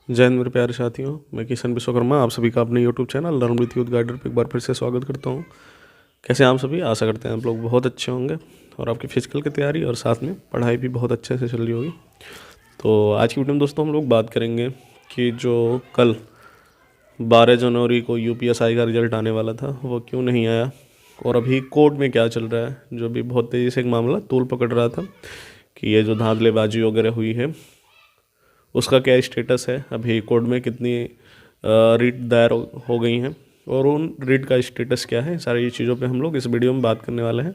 जय हिंद मेरे प्यारे साथियों, मैं किशन विश्वकर्मा आप सभी का अपने YouTube channel learn with Youth Guider पर एक बार फिर से स्वागत करता हूं। कैसे हैं आप सभी? आशा करते हैं आप लोग बहुत अच्छे होंगे और आपकी फिजिकल की तैयारी और साथ में पढ़ाई भी बहुत अच्छे से चल रही होगी। तो आज की वीडियो में दोस्तों हम लोग बात करेंगे कि जो कल 12 जनवरी को यूपीएसआई का रिजल्ट आने वाला था वो क्यों नहीं आया और अभी कोर्ट में क्या चल रहा है, जो भी बहुत तेज़ी से एक मामला तूल पकड़ रहा था कि ये जो धांधलेबाजी वगैरह हुई है उसका क्या स्टेटस है, अभी कोर्ट में कितनी रिट दायर हो गई हैं और उन रिट का स्टेटस क्या है, सारी चीज़ों पे हम लोग इस वीडियो में बात करने वाले हैं।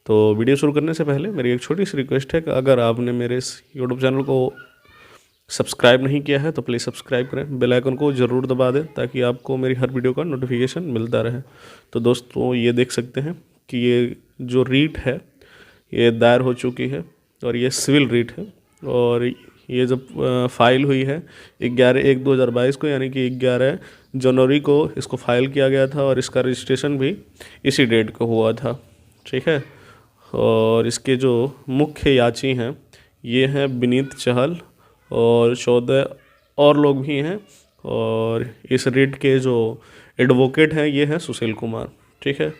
तो वीडियो शुरू करने से पहले मेरी एक छोटी सी रिक्वेस्ट है कि अगर आपने मेरे इस यूट्यूब चैनल को सब्सक्राइब नहीं किया है तो प्लीज़ सब्सक्राइब करें, बेल आइकन को ज़रूर दबा दें ताकि आपको मेरी हर वीडियो का नोटिफिकेशन मिलता रहे। तो दोस्तों ये देख सकते हैं कि ये जो रीट है ये दायर हो चुकी है और ये सिविल रीट है और ये जब फाइल हुई है 11/1/2022 को, यानी कि 11 जनवरी को इसको फाइल किया गया था और इसका रजिस्ट्रेशन भी इसी डेट को हुआ था। ठीक है, और इसके जो मुख्य याची हैं ये हैं विनीत चहल और 14 और लोग भी हैं और इस रिट के जो एडवोकेट हैं ये हैं सुशील कुमार। ठीक है,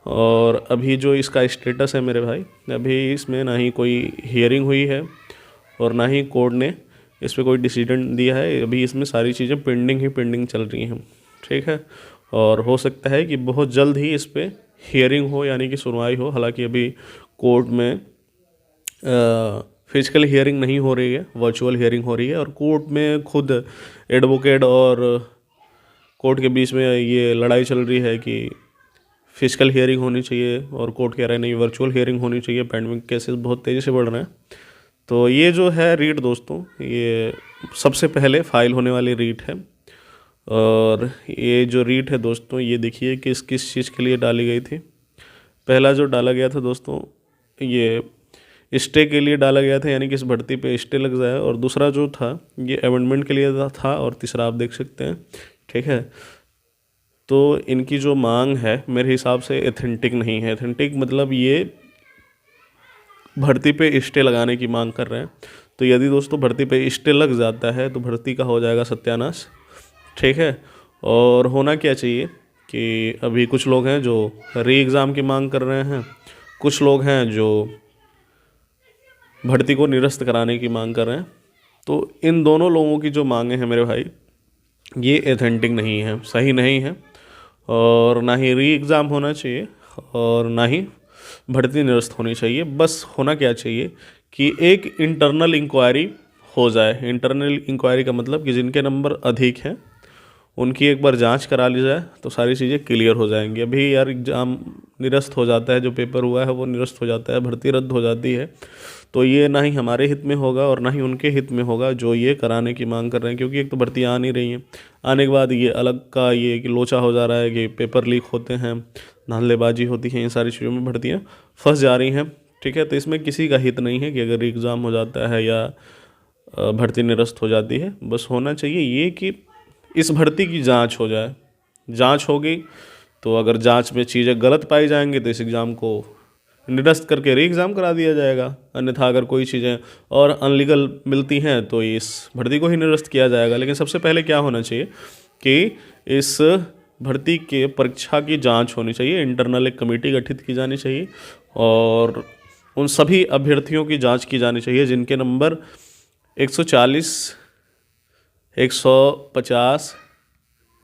और अभी जो इसका स्टेटस है मेरे भाई, अभी इसमें ना ही कोई हियरिंग हुई है और ना ही कोर्ट ने इस पर कोई डिसीजन दिया है। अभी इसमें सारी चीज़ें पेंडिंग चल रही हैं। ठीक है, और हो सकता है कि बहुत जल्द ही इस पर हियरिंग हो, यानी कि सुनवाई हो। हालांकि अभी कोर्ट में फिजिकल हियरिंग नहीं हो रही है, वर्चुअल हियरिंग हो रही है और कोर्ट में खुद एडवोकेट और कोर्ट के बीच में ये लड़ाई चल रही है कि फिजिकल हियरिंग होनी चाहिए और कोर्ट कह रहा है नहीं, वर्चुअल हियरिंग होनी चाहिए। पेंडिंग केसेस बहुत तेज़ी से बढ़ रहे हैं। तो ये जो है रीट दोस्तों, ये सबसे पहले फाइल होने वाली रीट है और ये जो रीट है दोस्तों ये देखिए कि किस चीज़ के लिए डाली गई थी। पहला जो डाला गया था दोस्तों ये स्टे के लिए डाला गया था, यानी कि इस भर्ती पे स्टे लग जाए, और दूसरा जो था ये अमेंडमेंट के लिए था और तीसरा आप देख सकते हैं। ठीक है, तो इनकी जो मांग है मेरे हिसाब से एथेंटिक नहीं है। एथेंटिक मतलब ये भर्ती पे स्टे लगाने की मांग कर रहे हैं। तो यदि दोस्तों भर्ती पे स्टे लग जाता है तो भर्ती का हो जाएगा सत्यानाश। ठीक है, और होना क्या चाहिए कि अभी कुछ लोग हैं जो री एग्ज़ाम की मांग कर रहे हैं, कुछ लोग हैं जो भर्ती को निरस्त कराने की मांग कर रहे हैं। तो इन दोनों लोगों की जो मांगे हैं मेरे भाई ये एथेंटिक नहीं है, सही नहीं है, और ना ही री एग्ज़ाम होना चाहिए और ना ही भर्ती निरस्त होनी चाहिए। बस होना क्या चाहिए कि एक इंटरनल इंक्वायरी हो जाए। इंटरनल इंक्वायरी का मतलब कि जिनके नंबर अधिक हैं उनकी एक बार जांच करा ली जाए तो सारी चीज़ें क्लियर हो जाएंगी। अभी यार एग्ज़ाम निरस्त हो जाता है, जो पेपर हुआ है वो निरस्त हो जाता है, भर्ती रद्द हो जाती है, तो ये ना ही हमारे हित में होगा और ना ही उनके हित में होगा जो ये कराने की मांग कर रहे हैं। क्योंकि एक तो भर्ती आ नहीं रही है, आने के बाद ये अलग का ये कि लोचा हो जा रहा है कि पेपर लीक होते हैं, धांधलेबाजी होती है, इन सारी चीज़ों में भर्तियाँ फंस जा रही हैं। ठीक है, तो इसमें किसी का हित नहीं है कि अगर एग्ज़ाम हो जाता है या भर्ती निरस्त हो जाती है। बस होना चाहिए ये कि इस भर्ती की जांच हो जाए। जांच होगी तो अगर जांच में चीज़ें गलत पाई जाएंगी तो इस एग्ज़ाम को निरस्त करके री एग्ज़ाम करा दिया जाएगा। अन्यथा अगर कोई चीज़ें और अनलीगल मिलती हैं तो इस भर्ती को ही निरस्त किया जाएगा। लेकिन सबसे पहले क्या होना चाहिए कि इस भर्ती के परीक्षा की जांच होनी चाहिए, इंटरनल एक कमेटी गठित की जानी चाहिए और उन सभी अभ्यर्थियों की जांच की जानी चाहिए जिनके नंबर 140, 150,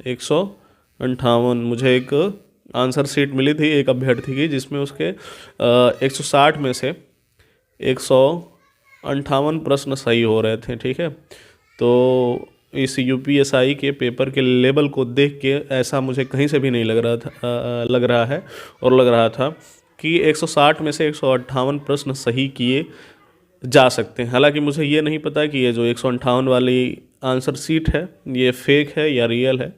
158। मुझे एक आंसर शीट मिली थी एक अभ्यर्थी की जिसमें उसके 160 में से 158 प्रश्न सही हो रहे थे। ठीक है, तो इस यूपीएसआई के पेपर के लेवल को देख के ऐसा मुझे कहीं से भी नहीं लग रहा था, लग रहा है और लग रहा था कि 160 में से 158 प्रश्न सही किए जा सकते हैं। हालांकि मुझे ये नहीं पता कि ये जो 158 वाली आंसर शीट है ये फेक है या रियल है,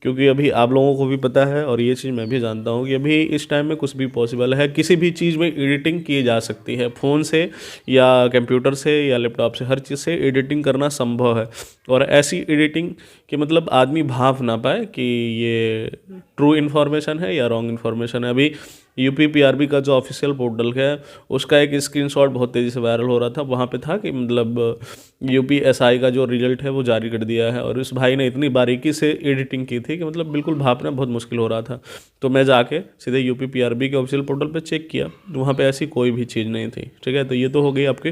क्योंकि अभी आप लोगों को भी पता है और ये चीज़ मैं भी जानता हूँ कि अभी इस टाइम में कुछ भी पॉसिबल है। किसी भी चीज़ में एडिटिंग की जा सकती है, फ़ोन से या कंप्यूटर से या लैपटॉप से, हर चीज़ से एडिटिंग करना संभव है। और ऐसी एडिटिंग कि मतलब आदमी भाप ना पाए कि ये ट्रू इन्फॉर्मेशन है या रॉन्ग इन्फॉर्मेशन है। अभी यूपीपीआरबी का जो ऑफिशियल पोर्टल है उसका एक स्क्रीनशॉट बहुत तेज़ी से वायरल हो रहा था। वहाँ पे था कि मतलब यूपीएसआई का जो रिजल्ट है वो जारी कर दिया है, और इस भाई ने इतनी बारीकी से एडिटिंग की थी कि मतलब बिल्कुल भापना बहुत मुश्किल हो रहा था। तो मैं जाके सीधे यूपीपीआरबी के ऑफिशियल पोर्टल पे चेक किया, तो वहाँ पे ऐसी कोई भी चीज़ नहीं थी। ठीक है, तो ये तो हो गई आपके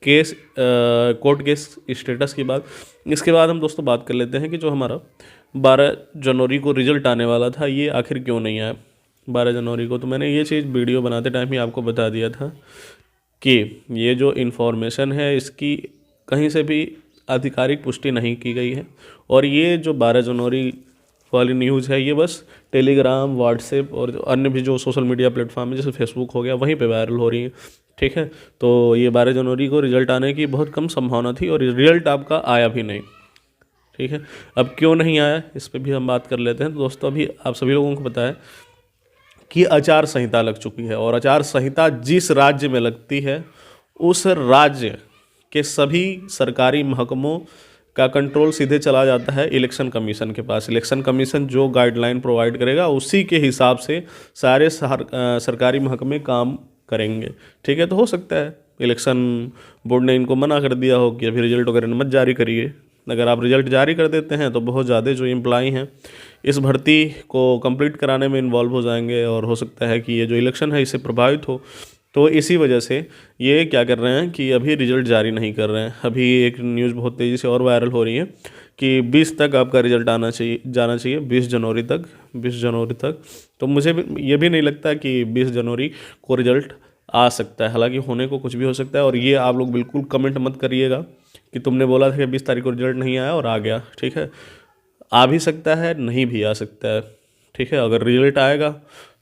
केस कोर्ट केस स्टेटस की बात। इसके बाद हम दोस्तों बात कर लेते हैं कि जो हमारा 12 जनवरी को रिजल्ट आने वाला था ये आखिर क्यों नहीं आया 12 जनवरी को। तो मैंने ये चीज़ वीडियो बनाते टाइम ही आपको बता दिया था कि ये जो इन्फॉर्मेशन है इसकी कहीं से भी आधिकारिक पुष्टि नहीं की गई है, और ये जो 12 जनवरी वाली न्यूज़ है ये बस टेलीग्राम, व्हाट्सएप और अन्य भी जो सोशल मीडिया प्लेटफॉर्म है जैसे फेसबुक हो गया वहीं पे वायरल हो रही है। ठीक है, तो ये 12 जनवरी को रिजल्ट आने की बहुत कम संभावना थी और रिजल्ट आपका आया भी नहीं। ठीक है, अब क्यों नहीं आया इस पर भी हम बात कर लेते हैं। तो दोस्तों अभी आप सभी लोगों को पता है कि आचार संहिता लग चुकी है, और आचार संहिता जिस राज्य में लगती है उस राज्य के सभी सरकारी महकमों का कंट्रोल सीधे चला जाता है इलेक्शन कमीशन के पास। इलेक्शन कमीशन जो गाइडलाइन प्रोवाइड करेगा उसी के हिसाब से सारे सरकारी महकमे काम करेंगे। ठीक है, तो हो सकता है इलेक्शन बोर्ड ने इनको मना कर दिया हो कि अभी रिजल्ट वगैरह मत जारी करिए। अगर आप रिजल्ट जारी कर देते हैं तो बहुत ज़्यादा जो एम्प्लॉई हैं इस भर्ती को कंप्लीट कराने में इन्वॉल्व हो जाएंगे, और हो सकता है कि ये जो इलेक्शन है इससे प्रभावित हो। तो इसी वजह से ये क्या कर रहे हैं कि अभी रिजल्ट जारी नहीं कर रहे हैं। अभी एक न्यूज़ बहुत तेज़ी से और वायरल हो रही है कि 20 तक आपका रिजल्ट जाना चाहिए 20 जनवरी तक, 20 जनवरी तक। तो मुझे ये भी नहीं लगता कि 20 जनवरी को रिजल्ट आ सकता है, हालांकि होने को कुछ भी हो सकता है। और ये आप लोग बिल्कुल कमेंट मत करिएगा कि तुमने बोला था कि 20 तारीख को रिजल्ट नहीं आया और आ गया। ठीक है, आ भी सकता है, नहीं भी आ सकता है। ठीक है, अगर रिजल्ट आएगा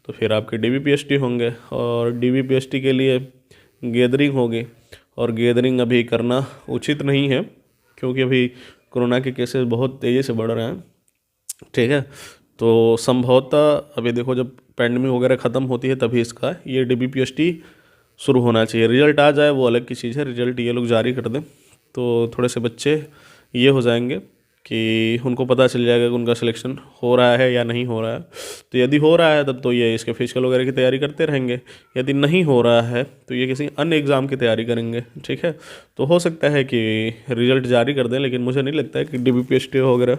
तो फिर आपके डीबीपीएसटी होंगे, और डीबीपीएसटी के लिए गैदरिंग होगी, और गैदरिंग अभी करना उचित नहीं है क्योंकि अभी कोरोना के केसेस बहुत तेज़ी से बढ़ रहे हैं। ठीक है, तो संभवतः अभी देखो जब पैंडमिक वगैरह ख़त्म होती है तभी इसका ये डीबीपीएसटी शुरू होना चाहिए। रिजल्ट आ जाए वो अलग की चीज़ है, रिजल्ट ये लोग जारी कर दें तो थोड़े से बच्चे ये हो जाएंगे कि उनको पता चल जाएगा कि उनका सिलेक्शन हो रहा है या नहीं हो रहा है। तो यदि हो रहा है तब तो ये इसके फिजिकल वगैरह की तैयारी करते रहेंगे, यदि नहीं हो रहा है तो ये किसी अन्य एग्ज़ाम की तैयारी करेंगे। ठीक है, तो हो सकता है कि रिजल्ट जारी कर दें, लेकिन मुझे नहीं लगता है कि डीबीपीएसटी वगैरह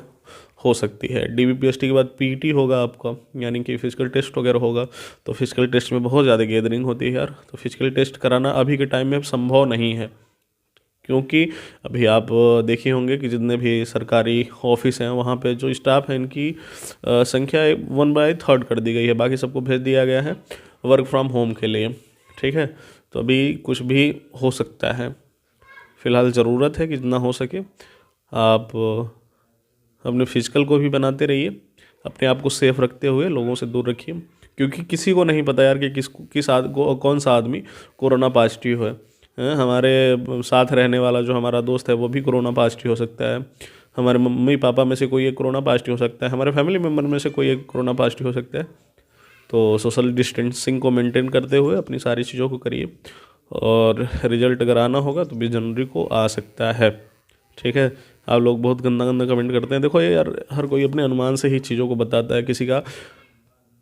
हो सकती है। डीबीपीएसटी के बाद पीटी होगा आपका, यानी कि फिजिकल टेस्ट वगैरह होगा। तो फिजिकल टेस्ट में बहुत ज़्यादा गैदरिंग होती है यार, तो फिजिकल टेस्ट कराना अभी के टाइम में संभव नहीं है, क्योंकि अभी आप देखे होंगे कि जितने भी सरकारी ऑफिस हैं वहाँ पे जो स्टाफ है इनकी संख्या 1/3 कर दी गई है, बाकी सबको भेज दिया गया है वर्क फ्रॉम होम के लिए। ठीक है, तो अभी कुछ भी हो सकता है। फ़िलहाल ज़रूरत है कि जितना हो सके आप अपने फिजिकल को भी बनाते रहिए, अपने आप को सेफ रखते हुए लोगों से दूर रखिए, क्योंकि किसी को नहीं पता यार कि कौन सा आदमी कोरोना पॉजिटिव है। हमारे साथ रहने वाला जो हमारा दोस्त है वो भी कोरोना पॉजिटिव हो सकता है, हमारे मम्मी पापा में से कोई एक कोरोना पॉजिटिव हो सकता है, हमारे फैमिली मेम्बर में से कोई एक कोरोना पॉजिटिव हो सकता है। तो सोशल डिस्टेंसिंग को मेंटेन करते हुए अपनी सारी चीज़ों को करिए, और रिजल्ट अगर आना होगा तो 20 जनवरी को आ सकता है। ठीक है, आप लोग बहुत गंदा गंदा कमेंट करते हैं। देखो ये यार हर कोई अपने अनुमान से ही चीज़ों को बताता है, किसी का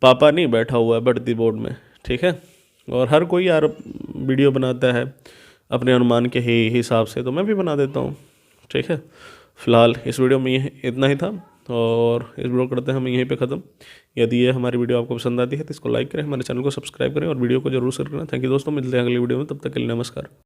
पापा नहीं बैठा हुआ है भर्ती बोर्ड में। ठीक है, और हर कोई यार वीडियो बनाता है अपने अनुमान के ही हिसाब से, तो मैं भी बना देता हूँ। ठीक है, फ़िलहाल इस वीडियो में ये इतना ही था, और इस वीडियो करते हैं हम यहीं पे ख़त्म। यदि ये हमारी वीडियो आपको पसंद आती है तो इसको लाइक करें, हमारे चैनल को सब्सक्राइब करें और वीडियो को जरूर शेयर करें। थैंक यू दोस्तों, मिलते हैं अगली वीडियो में, तब तक के लिए नमस्कार।